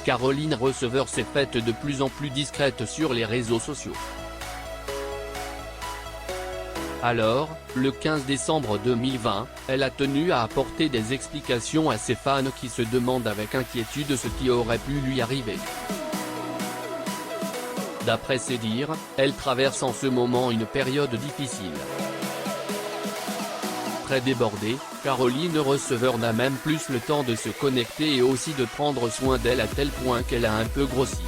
Caroline Receveur s'est faite de plus en plus discrète sur les réseaux sociaux. Alors, le 15 décembre 2020, elle a tenu à apporter des explications à ses fans qui se demandent avec inquiétude ce qui aurait pu lui arriver. D'après ses dires, elle traverse en ce moment une période difficile. Très débordée, Caroline Receveur n'a même plus le temps de se connecter et aussi de prendre soin d'elle à tel point qu'elle a un peu grossi.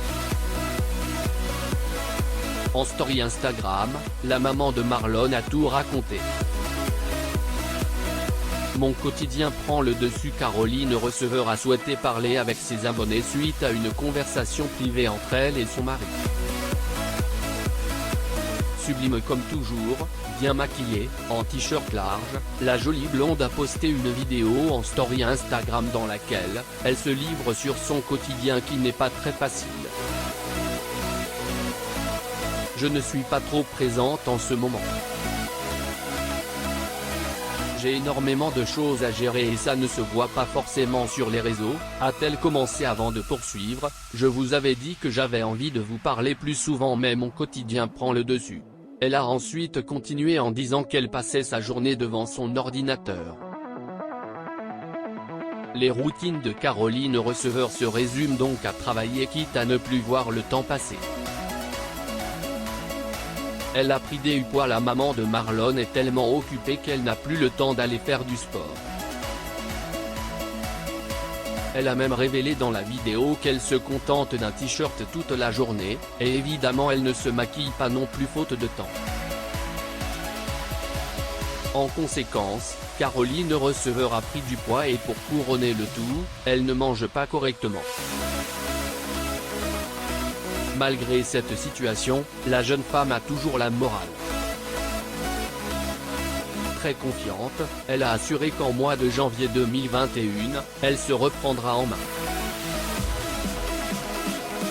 En story Instagram, la maman de Marlon a tout raconté. Mon quotidien prend le dessus. Caroline Receveur a souhaité parler avec ses abonnés suite à une conversation privée entre elle et son mari. Sublime comme toujours, bien maquillée, en t-shirt large, la jolie blonde a posté une vidéo en story Instagram dans laquelle elle se livre sur son quotidien qui n'est pas très facile. Je ne suis pas trop présente en ce moment. J'ai énormément de choses à gérer et ça ne se voit pas forcément sur les réseaux, a-t-elle commencé avant de poursuivre. Je vous avais dit que j'avais envie de vous parler plus souvent mais mon quotidien prend le dessus. Elle a ensuite continué en disant qu'elle passait sa journée devant son ordinateur. Les routines de Caroline Receveur se résument donc à travailler quitte à ne plus voir le temps passer. Elle a pris du poids. La maman de Marlon est tellement occupée qu'elle n'a plus le temps d'aller faire du sport. Elle a même révélé dans la vidéo qu'elle se contente d'un t-shirt toute la journée, et évidemment elle ne se maquille pas non plus faute de temps. En conséquence, Caroline Receveur a pris du poids et pour couronner le tout, elle ne mange pas correctement. Malgré cette situation, la jeune femme a toujours la morale. Très confiante, elle a assuré qu'en mois de janvier 2021, elle se reprendra en main.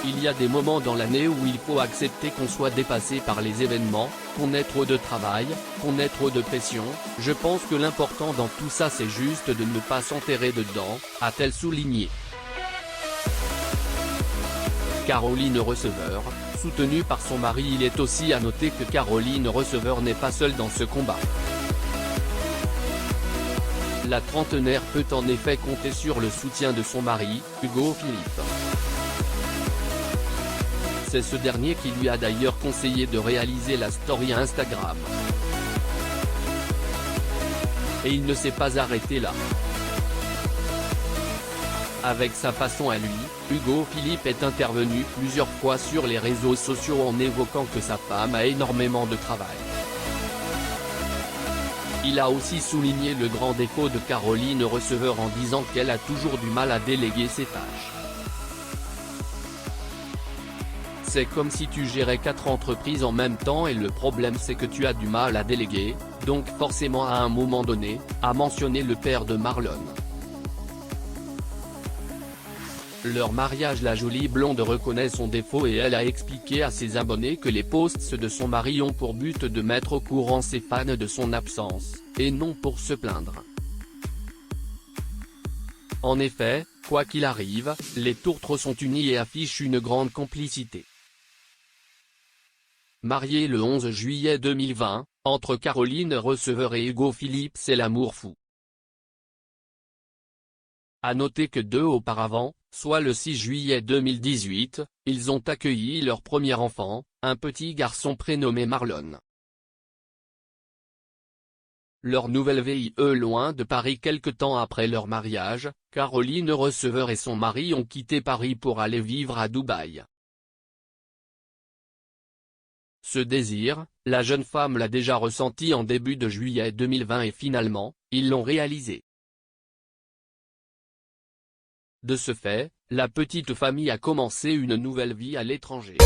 Il y a des moments dans l'année où il faut accepter qu'on soit dépassé par les événements, qu'on ait trop de travail, qu'on ait trop de pression. Je pense que l'important dans tout ça c'est juste de ne pas s'enterrer dedans, a-t-elle souligné. Caroline Receveur, soutenue par son mari. Il est aussi à noter que Caroline Receveur n'est pas seule dans ce combat. La trentenaire peut en effet compter sur le soutien de son mari, Hugo Philippe. C'est ce dernier qui lui a d'ailleurs conseillé de réaliser la story Instagram. Et il ne s'est pas arrêté là. Avec sa façon à lui, Hugo Philippe est intervenu plusieurs fois sur les réseaux sociaux en évoquant que sa femme a énormément de travail. Il a aussi souligné le grand défaut de Caroline Receveur en disant qu'elle a toujours du mal à déléguer ses tâches. C'est comme si tu gérais 4 entreprises en même temps et le problème c'est que tu as du mal à déléguer, donc forcément à un moment donné, a mentionné le père de Marlon. Leur mariage. La jolie blonde reconnaît son défaut et elle a expliqué à ses abonnés que les posts de son mari ont pour but de mettre au courant ses fans de son absence, et non pour se plaindre. En effet, quoi qu'il arrive, les tourtereaux sont unis et affichent une grande complicité. Mariée le 11 juillet 2020, entre Caroline Receveur et Hugo Philippe c'est l'amour fou. À noter que 2 auparavant, soit le 6 juillet 2018, ils ont accueilli leur premier enfant, un petit garçon prénommé Marlon. Leur nouvelle vie loin de Paris. Quelque temps après leur mariage, Caroline Receveur et son mari ont quitté Paris pour aller vivre à Dubaï. Ce désir, la jeune femme l'a déjà ressenti en début de juillet 2020 et finalement, ils l'ont réalisé. De ce fait, la petite famille a commencé une nouvelle vie à l'étranger.